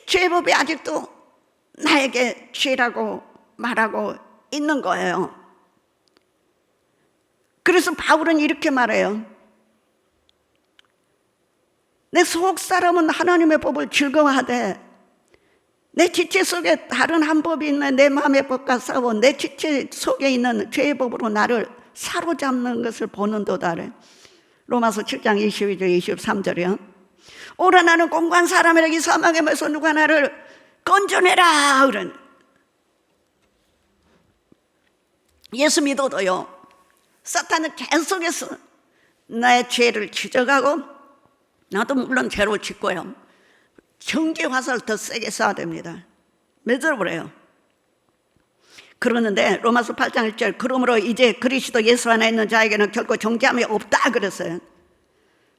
죄법이 아직도 나에게 죄라고 말하고 있는 거예요. 그래서 바울은 이렇게 말해요. 내 속 사람은 하나님의 법을 즐거워하되 내 지체 속에 다른 한 법이 있는 내 마음의 법과 싸워 내 지체 속에 있는 죄의 법으로 나를 사로잡는 것을 보는도다. 로마서 7장 22절 23절이요. 오라 나는 공고한 사람이라 이 사망의 몸에서 누가 나를 건져내라. 그런 예수 믿어도요, 사탄은 계속해서 나의 죄를 지적하고, 나도 물론 죄를 짓고요, 정죄 화살을 더 세게 쏴야 됩니다. 믿어버려요. 그러는데 로마서 8장 1절, 그러므로 이제 그리스도 예수 안에 있는 자에게는 결코 정죄함이 없다 그랬어요.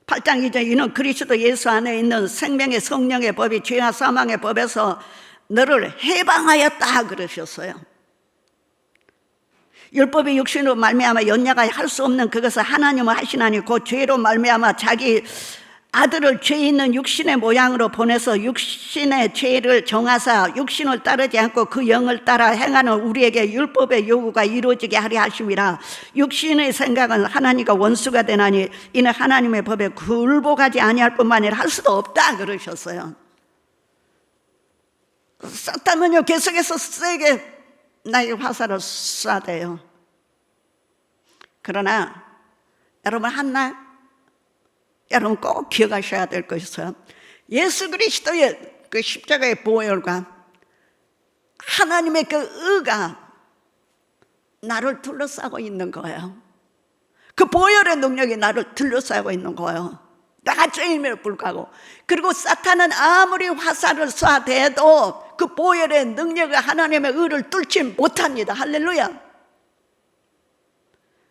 8장 2절, 이는 그리스도 예수 안에 있는 생명의 성령의 법이 죄와 사망의 법에서 너를 해방하였다 그러셨어요. 율법이 육신으로 말미암아 연약하여 할 수 없는 그것을 하나님은 하시나니 곧 죄로 말미암아 자기 아들을 죄 있는 육신의 모양으로 보내서 육신의 죄를 정하사 육신을 따르지 않고 그 영을 따라 행하는 우리에게 율법의 요구가 이루어지게 하려 하심이라. 육신의 생각은 하나님과 원수가 되나니 이는 하나님의 법에 굴복하지 아니할 뿐만 아니라 할 수도 없다 그러셨어요. 사탄은요 계속해서 세게 나에게 화살을 쏴대요. 그러나 여러분 한날 여러분 꼭 기억하셔야 될 것이 있어요. 예수 그리스도의 그 십자가의 보혈과 하나님의 그 의가 나를 둘러싸고 있는 거예요. 그 보혈의 능력이 나를 둘러싸고 있는 거예요. 내가 죄임에도 불구하고. 그리고 사탄은 아무리 화살을 쏴대도 그 보혈의 능력이 하나님의 의를 뚫지 못합니다. 할렐루야.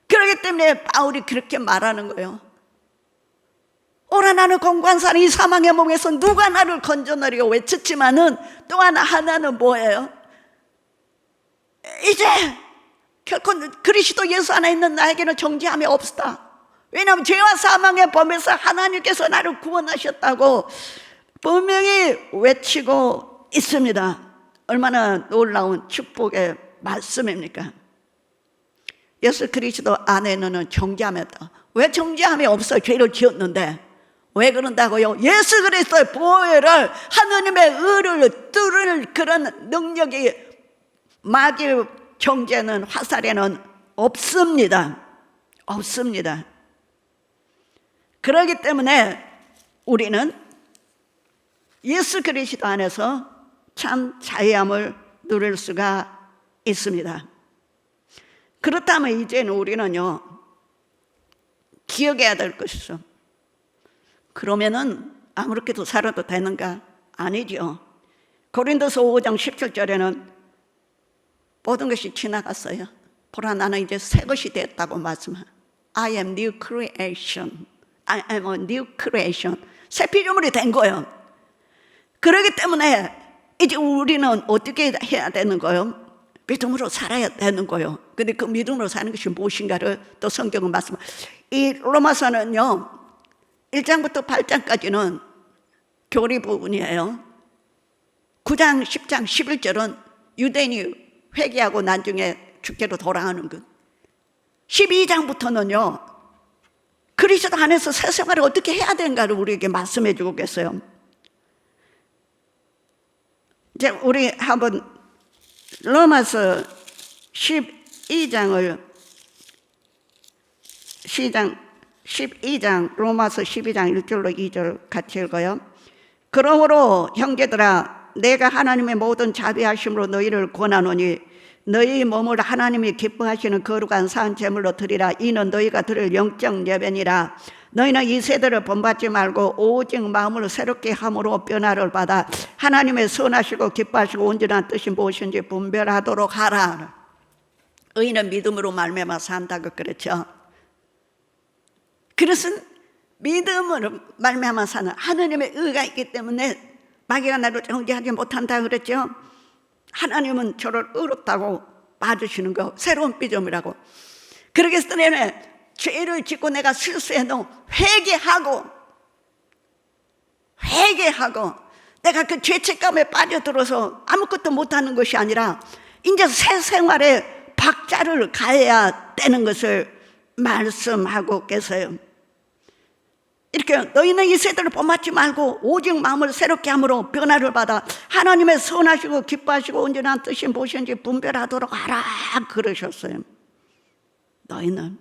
그렇기 때문에 바울이 그렇게 말하는 거예요. 오라 나는 공고한 사람 이 사망의 몸에서 누가 나를 건져내리고 외쳤지만은 또 하나는 뭐예요? 이제 결코 그리스도 예수 안에 있는 나에게는 정죄함이 없다. 왜냐하면 죄와 사망의 범에서 하나님께서 나를 구원하셨다고 분명히 외치고 있습니다. 얼마나 놀라운 축복의 말씀입니까? 예수 그리스도 안에는 정죄함이 없다. 왜 정죄함이 없어? 죄를 지었는데. 왜 그런다고요? 예수 그리스도의 보혈을 하나님의 의를 뚫을 그런 능력이 마귀 정죄는 화살에는 없습니다. 없습니다. 그렇기 때문에 우리는 예수 그리스도 안에서 참 자유함을 누릴 수가 있습니다. 그렇다면 이제는 우리는요 기억해야 될 것이 있어. 그러면은 아무렇게도 살아도 되는가? 아니죠. 고린도서 5장 17절에는 모든 것이 지나갔어요. 보라 나는 이제 새 것이 됐다고 말씀합니다. I am new creation. I am a new creation. 새 피조물이 된 거예요. 그렇기 때문에 이제 우리는 어떻게 해야 되는 거예요? 믿음으로 살아야 되는 거예요. 근데 그 믿음으로 사는 것이 무엇인가를 또 성경은 말씀합니다. 이 로마서는요 1장부터 8장까지는 교리 부분이에요. 9장, 10장, 11절은 유대인이 회개하고 나중에 주께로 돌아가는 것. 12장부터는요 그리스도 안에서 새 생활을 어떻게 해야 되는가를 우리에게 말씀해 주고 계세요. 이제 우리 한번 로마서 12장 로마서 12장 1절로 2절 같이 읽어요. 그러므로 형제들아 내가 하나님의 모든 자비하심으로 너희를 권하노니 너희 몸을 하나님이 기뻐하시는 거룩한 산 제물로 드리라. 이는 너희가 드릴 영적 예배니라. 너희는 이 세대를 본받지 말고 오직 마음을 새롭게 함으로 변화를 받아 하나님의 선하시고 기뻐하시고 온전한 뜻이 무엇인지 분별하도록 하라. 의인은 믿음으로 말미암아 산다고 그랬죠. 그것은 믿음으로 말미암아 사는 하나님의 의가 있기 때문에 마귀가 나를 정죄하지 못한다 그랬죠. 하나님은 저를 의롭다고 봐주시는 거 새로운 피조물이라고. 그러기 때문에 죄를 짓고 내가 실수해도 회개하고 내가 그 죄책감에 빠져들어서 아무것도 못하는 것이 아니라 이제 새 생활에 박자를 가해야 되는 것을 말씀하고 계세요. 이렇게 너희는 이 세대를 본받지 말고 오직 마음을 새롭게 함으로 변화를 받아 하나님의 선하시고 기뻐하시고 온전한 뜻이 무엇인지 분별하도록 하라 그러셨어요. 너희는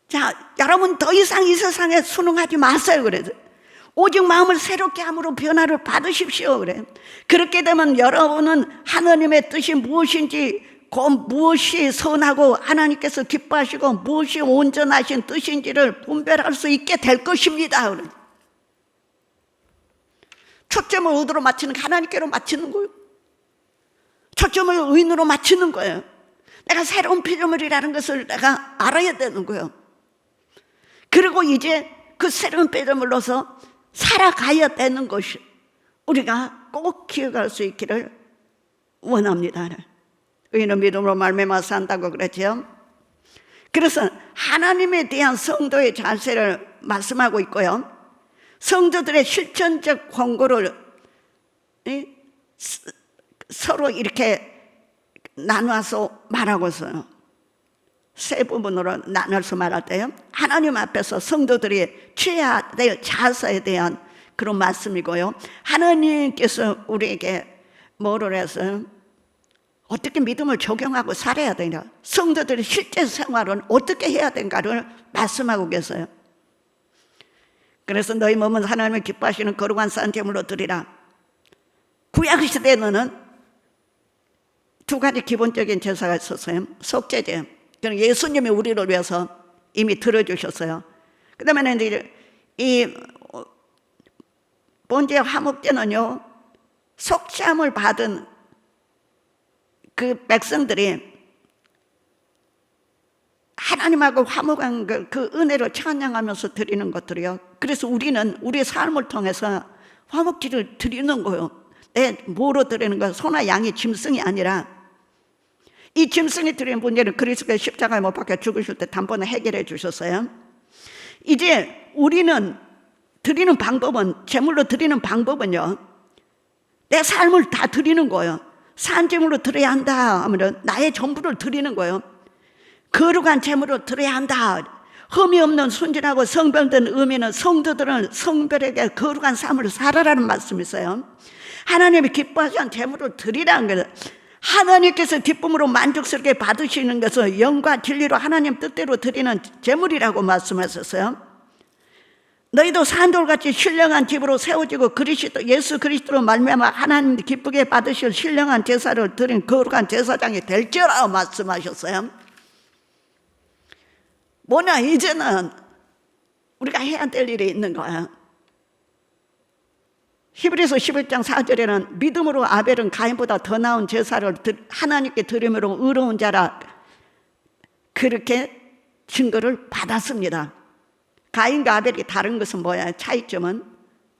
자 여러분 더 이상 이 세상에 순응하지 마세요. 그래서 오직 마음을 새롭게 함으로 변화를 받으십시오. 그래. 그렇게 되면 여러분은 하나님의 뜻이 무엇인지 그 무엇이 선하고 하나님께서 기뻐하시고 무엇이 온전하신 뜻인지를 분별할 수 있게 될 것입니다. 그래. 초점을 어디로 맞추는 거? 하나님께로 맞추는 거예요. 초점을 의인으로 맞추는 거예요. 내가 새로운 피조물이라는 것을 내가 알아야 되는 거예요. 그리고 이제 그 새로운 피조물로서 살아가야 되는 것이 우리가 꼭 기억할 수 있기를 원합니다. 의인은 믿음으로 말미암아 산다고 그랬죠. 그래서 하나님에 대한 성도의 자세를 말씀하고 있고요. 성도들의 실천적 권고를 서로 이렇게 나눠서 말하고 있어요. 세 부분으로 나눠서 말할 때요. 하나님 앞에서 성도들이 취해야 될 자세에 대한 그런 말씀이고요. 하나님께서 우리에게 뭐를 해서 어떻게 믿음을 적용하고 살아야 되냐, 성도들의 실제 생활은 어떻게 해야 되는가를 말씀하고 계세요. 그래서 너희 몸은 하나님을 기뻐하시는 거룩한 산 제물로 드리라. 구약 시대에는 두 가지 기본적인 제사가 있었어요. 속죄제, 예수님이 우리를 위해서 이미 들어주셨어요. 그 다음에 이제 이 번제 화목제는요, 속죄함을 받은 그 백성들이 하나님하고 화목한 그 은혜를 찬양하면서 드리는 것들이요. 그래서 우리는 우리의 삶을 통해서 화목제를 드리는 거예요. 뭐로 드리는 거예요? 소나 양이 짐승이 아니라, 이 짐승이 드리는 문제는 그리스도의 십자가에 못 박혀 죽으실 때 단번에 해결해 주셨어요. 이제 우리는 드리는 방법은, 제물로 드리는 방법은요, 내 삶을 다 드리는 거예요. 산제물로 드려야 한다 하면 나의 전부를 드리는 거예요. 거룩한 제물로 드려야 한다. 흠이 없는 순진하고 성별된 의미는 성도들은 성별에게 거룩한 삶을 살아라는 말씀이 있어요. 하나님이 기뻐하시는 제물을 드리라는 거예요. 하나님께서 기쁨으로 만족스럽게 받으시는 것을 영과 진리로 하나님 뜻대로 드리는 제물이라고 말씀하셨어요. 너희도 산돌같이 신령한 집으로 세워지고 예수 그리스도로 말미암아 하나님 기쁘게 받으실 신령한 제사를 드린 거룩한 제사장이 될지어라 말씀하셨어요. 뭐냐, 이제는 우리가 해야 될 일이 있는 거야. 히브리서 11장 4절에는 믿음으로 아벨은 가인보다 더 나은 제사를 하나님께 드림으로 의로운 자라, 그렇게 증거를 받았습니다. 가인과 아벨이 다른 것은 뭐야? 차이점은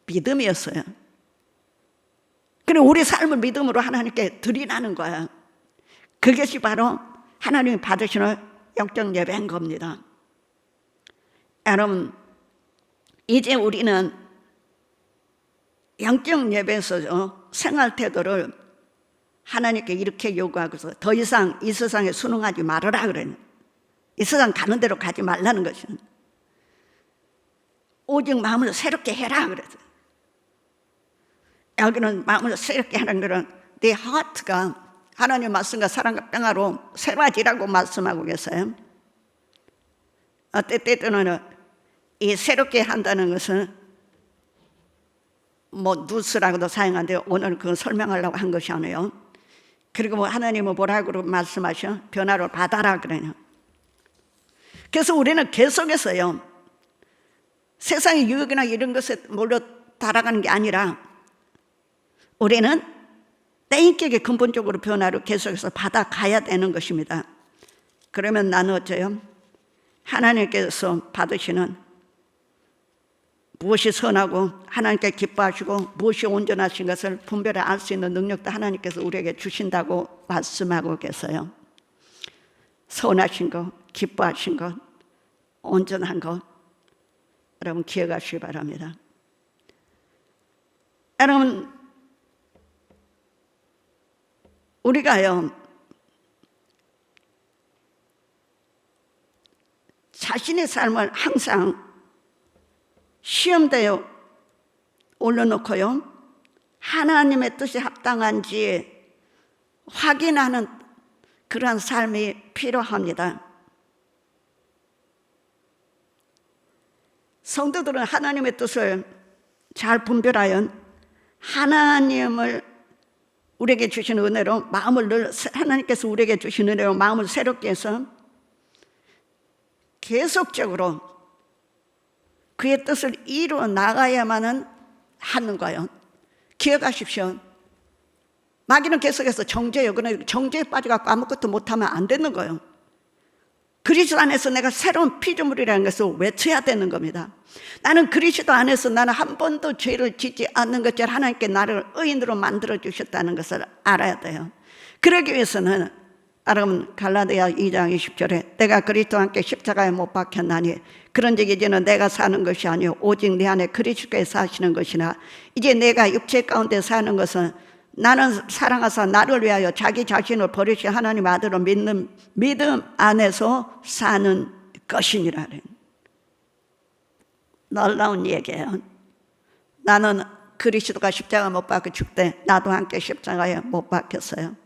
믿음이었어요. 그리고 우리 삶을 믿음으로 하나님께 드리라는 거야. 그것이 바로 하나님이 받으시는 영적 예배인 겁니다. 여러분, 이제 우리는 영적 예배에서 생활 태도를 하나님께 이렇게 요구하고서 더 이상 이 세상에 순응하지 말아라 그래요. 이 세상 가는 대로 가지 말라는 것이요. 오직 마음을 새롭게 해라 그래서. 여기는 마음을 새롭게 하는 것은 네 하트가 하나님 말씀과 사랑과 평화로 새로워지라고 말씀하고 계세요. 때때로는 이 새롭게 한다는 것은 뭐 누스라고도 사용하는데 오늘 그걸 설명하려고 한 것이 아니에요. 그리고 뭐 하나님은 뭐라고 말씀하셔? 변화를 받아라 그래요. 그래서 우리는 계속해서요, 세상의 유혹이나 이런 것에 몰려 달아가는 게 아니라 우리는 내 인격의 근본적으로 변화를 계속해서 받아가야 되는 것입니다. 그러면 나는 어째요? 하나님께서 받으시는 무엇이 선하고 하나님께 기뻐하시고 무엇이 온전하신 것을 분별해 알 수 있는 능력도 하나님께서 우리에게 주신다고 말씀하고 계세요. 선하신 것, 기뻐하신 것, 온전한 것, 여러분 기억하시기 바랍니다. 여러분, 우리가요, 자신의 삶을 항상 시험대에 올려놓고요, 하나님의 뜻이 합당한지 확인하는 그러한 삶이 필요합니다. 성도들은 하나님의 뜻을 잘 분별하여 하나님을 우리에게 주신 은혜로 마음을 늘, 하나님께서 우리에게 주신 은혜로 마음을 새롭게 해서 계속적으로 그의 뜻을 이루어 나가야만은 하는 거예요. 기억하십시오. 마귀는 계속해서 정죄예요. 그러나 정죄에 빠져갖고 아무것도 못하면 안 되는 거예요. 그리스도 안에서 내가 새로운 피조물이라는 것을 외쳐야 되는 겁니다. 나는 그리스도 안에서 나는 한 번도 죄를 짓지 않는 것처럼 하나님께 나를 의인으로 만들어 주셨다는 것을 알아야 돼요. 그러기 위해서는 여러분 갈라디아 2장 20절에 내가 그리스도와 함께 십자가에 못 박혔나니 그런즉 이제는 내가 사는 것이 아니요 오직 내 안에 그리스도께서 사시는 것이나 이제 내가 육체 가운데 사는 것은 나는 사랑하사 나를 위하여 자기 자신을 버리신 하나님 아들을 믿는 믿음 안에서 사는 것이니라. 놀라운 얘기예요. 나는 그리스도가 십자가 못 박혀 죽되 나도 함께 십자가에 못 박혔어요.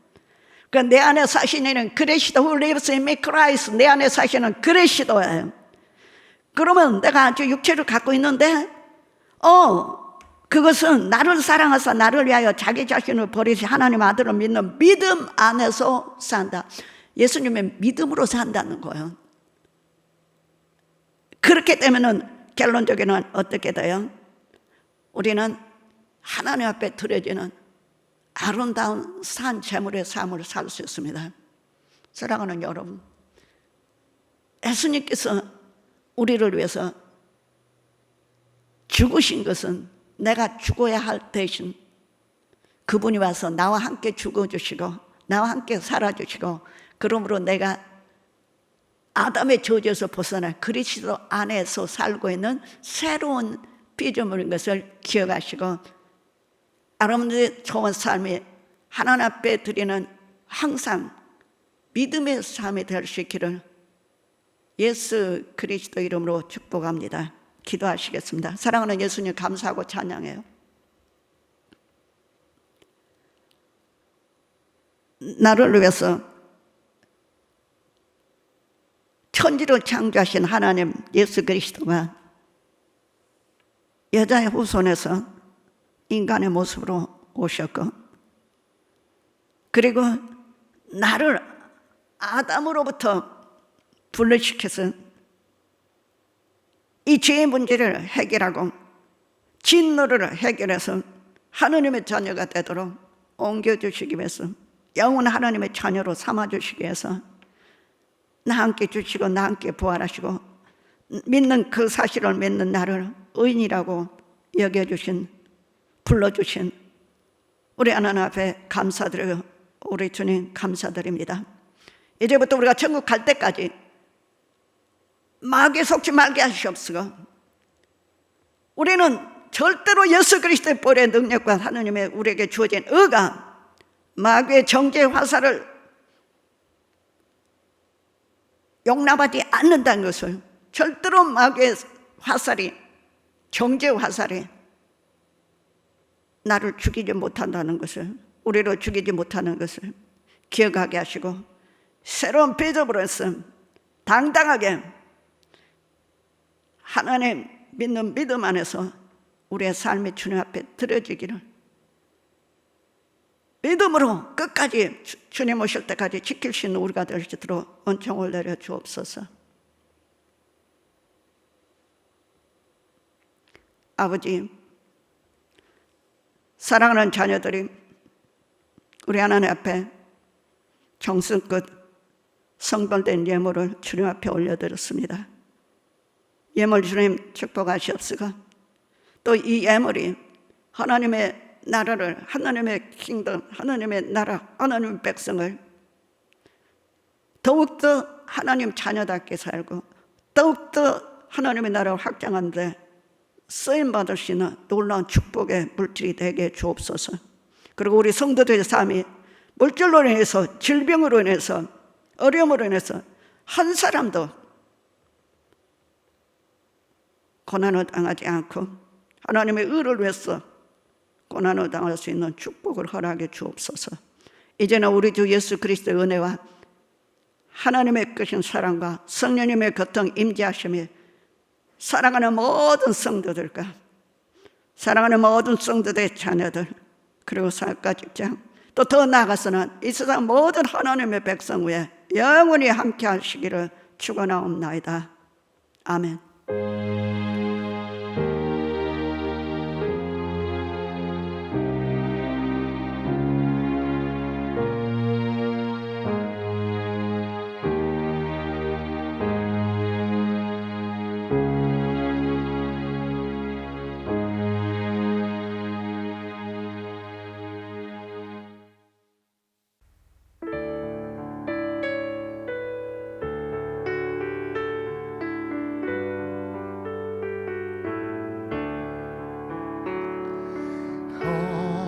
그러니까 내 안에 사시는 그리스도 who lives in me Christ, 내 안에 사시는 그리스도예요. 그러면 내가 아주 육체를 갖고 있는데 그것은 나를 사랑하사 나를 위하여 자기 자신을 버리시 하나님 아들을 믿는 믿음 안에서 산다. 예수님의 믿음으로 산다는 거예요. 그렇기 때문에 결론적으로는 어떻게 돼요? 우리는 하나님 앞에 드려지는 아름다운 산 제물의 삶을 살 수 있습니다. 사랑하는 여러분, 예수님께서 우리를 위해서 죽으신 것은 내가 죽어야 할 대신 그분이 와서 나와 함께 죽어주시고 나와 함께 살아주시고, 그러므로 내가 아담의 저주에서 벗어나 그리스도 안에서 살고 있는 새로운 피조물인 것을 기억하시고, 여러분들의 좋은 삶이 하나님 앞에 드리는 항상 믿음의 삶이 될 수 있기를 예수 그리스도 이름으로 축복합니다. 기도하시겠습니다. 사랑하는 예수님, 감사하고 찬양해요. 나를 위해서 천지를 창조하신 하나님 예수 그리스도가 여자의 후손에서 인간의 모습으로 오셨고, 그리고 나를 아담으로부터 분리시켜서 이 죄의 문제를 해결하고 진노를 해결해서 하나님의 자녀가 되도록 옮겨주시기 위해서, 영원 하나님의 자녀로 삼아주시기 위해서 나 함께 주시고 나 함께 부활하시고 믿는 그 사실을 믿는 나를 의인이라고 여겨주신, 불러주신 우리 하나님 앞에 감사드려요. 우리 주님 감사드립니다. 이제부터 우리가 천국 갈 때까지 마귀에 속지 말게 하시옵소서. 우리는 절대로 예수 그리스도의 보혈의 능력과 하나님의 우리에게 주어진 의가 마귀의 정죄의 화살을 용납하지 않는다는 것을, 절대로 마귀의 화살이, 정죄의 화살이 나를 죽이지 못한다는 것을, 우리를 죽이지 못하는 것을 기억하게 하시고, 새로운 피조물로서 당당하게 하나님 믿는 믿음 안에서 우리의 삶이 주님 앞에 드려지기를, 믿음으로 끝까지 주님 오실 때까지 지킬 수 있는 우리가 될 수 있도록 은총을 내려 주옵소서. 아버지, 사랑하는 자녀들이 우리 하나님 앞에 정성껏 성별된 예물을 주님 앞에 올려드렸습니다. 예물 주님 축복하시옵소서. 또 이 예물이 하나님의 나라를, 하나님의 킹덤, 하나님의 나라, 하나님의 백성을 더욱더 하나님 자녀답게 살고 더욱더 하나님의 나라를 확장하는 데 쓰임받을 수 있는 놀라운 축복의 물질이 되게 주옵소서. 그리고 우리 성도들의 삶이 물질로 인해서, 질병으로 인해서, 어려움으로 인해서 한 사람도 고난을 당하지 않고 하나님의 의를 위해서 고난을 당할 수 있는 축복을 허락해 주옵소서. 이제는 우리 주 예수 그리스도의 은혜와 하나님의 크신 사랑과 성령님의 교통 임재하심이 사랑하는 모든 성도들과 사랑하는 모든 성도들의 자녀들, 그리고 사역과 직장, 또 더 나아가서는 이 세상 모든 하나님의 백성 위에 영원히 함께 하시기를 축원하옵나이다. 아멘.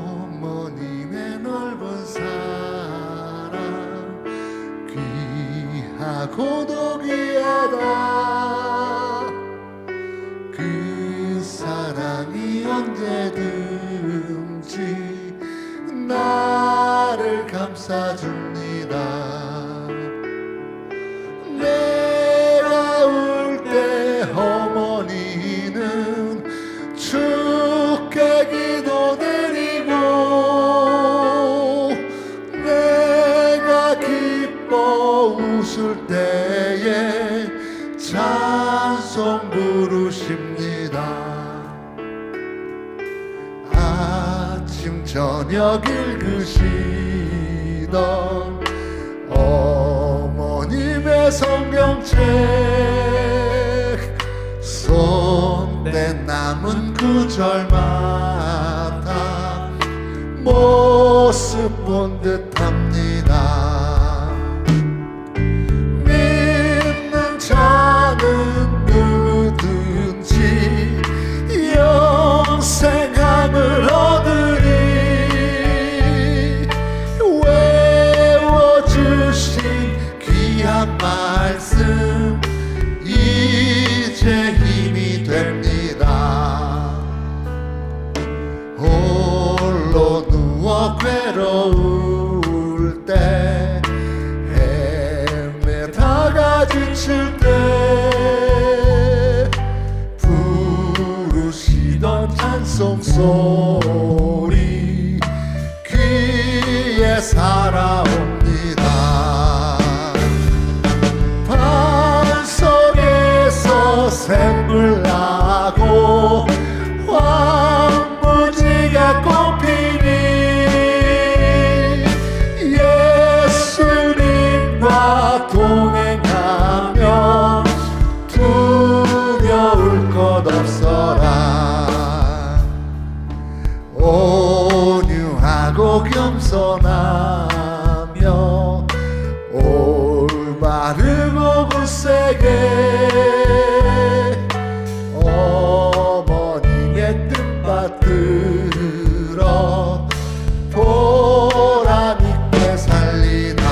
어머님의 넓은 사랑 귀하고도 귀하다. 그 사랑이 언제 감싸줍니다. 내가 울 때 어머니는 주께 기도드리고, 내가 기뻐 웃을 때에 찬송 부르십니다. 아침 저녁 읽으시던 어머님의 성경책, 손에 남은 구절마다 모습 본 듯합니다. 믿는 자는 누구든지 영생함을 얻으리. 외워주신 귀한 말씀 이제 힘이 됩니다. 홀로 누워 괴로울 때, 헤매다가 지칠 때 부르시던 찬송 소리 귀에 살아옵니다. 반석에서 샘물 나고 황무지가 꽃피니 예수님과 동행하면 두려울 것 없어라. 온유하고 겸손하며 올바르고 굳세게 어머님의 뜻받들어 보람있게 살리다.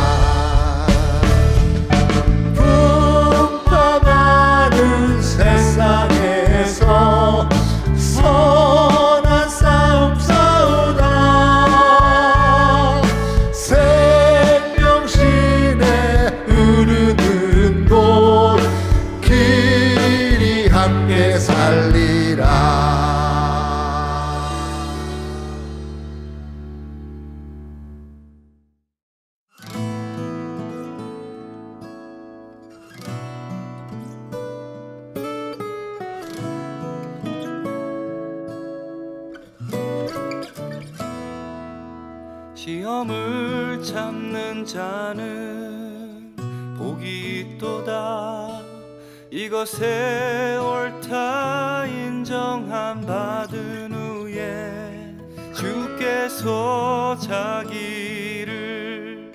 분담하는 세상에서 선한 싸움 싸우다 생명신에 흐르는 곳 길이 함께 살리라. 시험을 참는 자는 복이 있도다. 이것에 옳다 인정함 받은 후에 주께서 자기를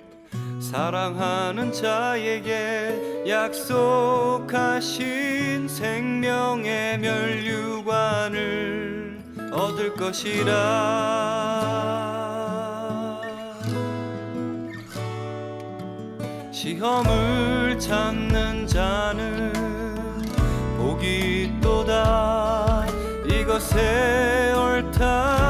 사랑하는 자에게 약속하신 생명의 멸류관을 얻을 것이라. 시험을 참는 자는 복이 있도다. 이것에 옳다